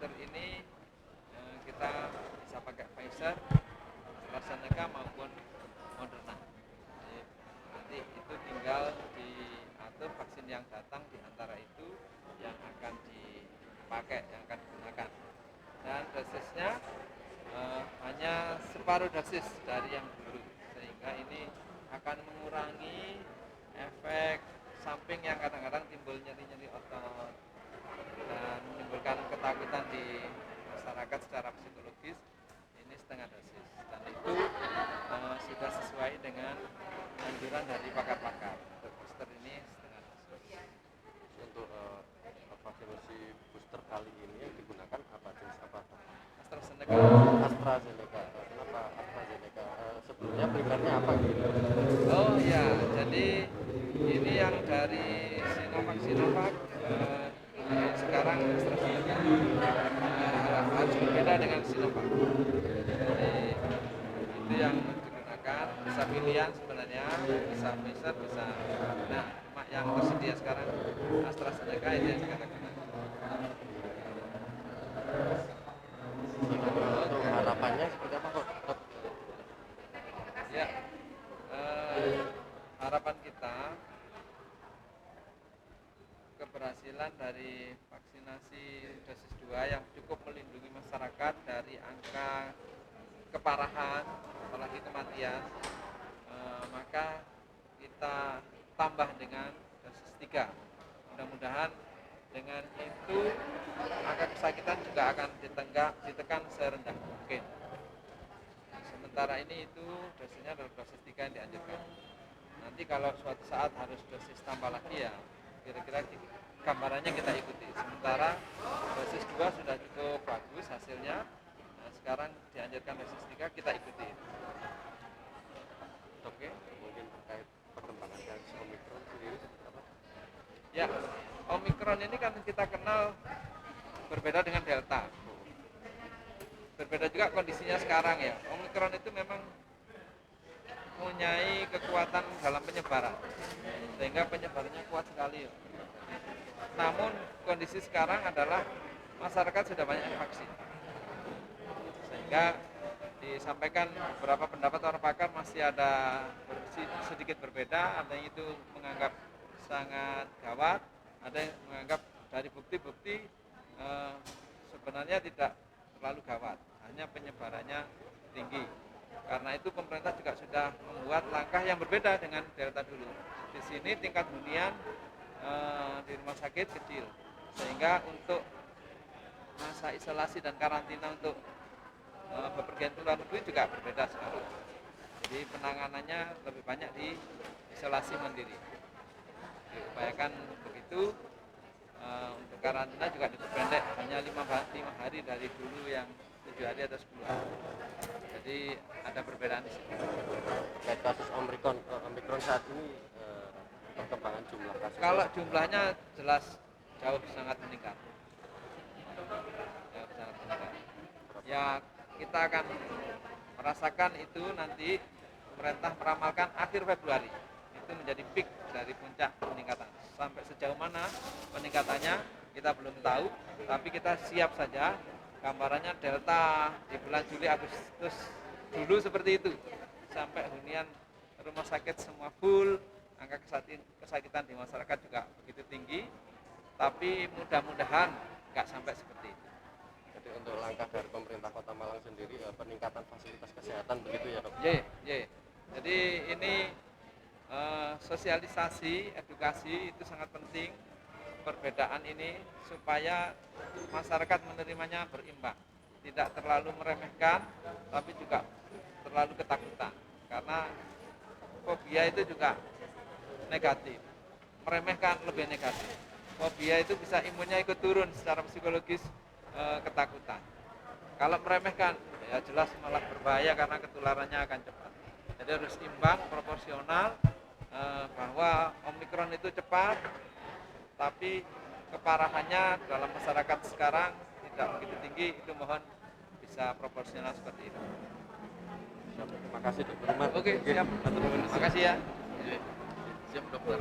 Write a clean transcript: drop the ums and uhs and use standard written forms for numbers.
booster ini kita bisa pakai Pfizer, AstraZeneca maupun Moderna. Jadi, nanti itu tinggal diatur vaksin yang datang di antara itu yang akan dipakai, yang akan digunakan. Dan dosisnya hanya separuh dosis dari yang dulu, sehingga ini akan mengurangi efek samping yang kadang-kadang timbul nyeri-nyeri otot dan menimbulkan ketakutan di masyarakat secara psikologis. Ini setengah dosis dan itu sudah sesuai dengan anjuran dari pakar-pakar. Untuk booster ini setengah dosis. Untuk vaksinasi booster kali ini yang digunakan apa, jenis apa? AstraZeneca. AstraZeneca. Kenapa AstraZeneca? Sebelumnya primernya apa gitu? Oh ya, jadi ini yang dari Sinovac sekarang AstraZeneca harus berbeda dengan Sinovac. Jadi itu yang digunakan, bisa pilihan sebenarnya, bisa Pfizer, bisa. Nah, cuma yang tersedia sekarang AstraZeneca itu yang kita gunakan. Untuk harapannya seperti apa kok? Ya, harapan kita keberhasilan dari vaksinasi dosis 2 yang cukup melindungi masyarakat dari angka keparahan, apalagi kematian, maka kita tambah dengan dosis 3. Mudah-mudahan dengan itu angka kesakitan juga akan ditekan serendah mungkin. Sementara ini itu dosisnya adalah dosis 3 yang dianjurkan. Nanti kalau suatu saat harus dosis tambah lagi ya kira-kira gambarannya kita ikuti. Sementara dosis 2 sudah cukup bagus hasilnya. Nah, sekarang dianjurkan dosis 3 kita ikuti. Oke, mungkin terkait perkembangan dari Omicron sendiri seperti apa? Ya, Omicron ini kan kita kenal berbeda dengan Delta. Berbeda juga kondisinya sekarang ya. Omicron itu memang mempunyai kekuatan dalam penyebaran, sehingga penyebarannya kuat sekali. Namun kondisi sekarang adalah masyarakat sudah banyak divaksin, sehingga disampaikan beberapa pendapat orang pakar masih ada sedikit berbeda. Ada yang itu menganggap sangat gawat, ada yang menganggap dari bukti-bukti sebenarnya tidak terlalu gawat, hanya penyebarannya tinggi. Karena itu pemerintah juga sudah membuat langkah yang berbeda dengan Delta dulu. Di sini tingkat hunian di rumah sakit kecil, sehingga untuk masa isolasi dan karantina untuk bepergian ke luar negeri juga berbeda sekarang. Jadi penanganannya lebih banyak di isolasi mandiri. Diupayakan begitu. Untuk karantina juga diperpendek hanya 5 hari dari dulu yang 7 hari atau 10 hari. Jadi ada perbedaan di situ. Terkait kasus Omicron saat ini, perkembangan jumlah kasus. Kalau jumlahnya jelas jauh sangat meningkat. Ya kita akan merasakan itu nanti pemerintah meramalkan akhir Februari itu menjadi peak dari puncak peningkatan. Sampai sejauh mana peningkatannya kita belum tahu, tapi kita siap saja. Gambarannya Delta di bulan Juli Agustus dulu seperti itu, sampai hunian rumah sakit semua full, angka kesakitan di masyarakat juga begitu tinggi, tapi mudah-mudahan nggak sampai seperti itu. Jadi untuk langkah dari pemerintah Kota Malang sendiri, peningkatan fasilitas kesehatan begitu ya dok? Jadi ini sosialisasi, edukasi itu sangat penting. Perbedaan ini supaya masyarakat menerimanya berimbang, tidak terlalu meremehkan, tapi juga terlalu ketakutan. Karena fobia itu juga negatif, meremehkan lebih negatif. Fobia itu bisa imunnya ikut turun secara psikologis, ketakutan. Kalau meremehkan, ya jelas malah berbahaya karena ketularannya akan cepat. Jadi harus imbang, proporsional, bahwa Omicron itu cepat, tapi keparahannya dalam masyarakat sekarang tidak begitu tinggi. Itu mohon bisa proporsional seperti itu. Terima kasih dokter. Oke, siap. Terima kasih ya. Siap dokter.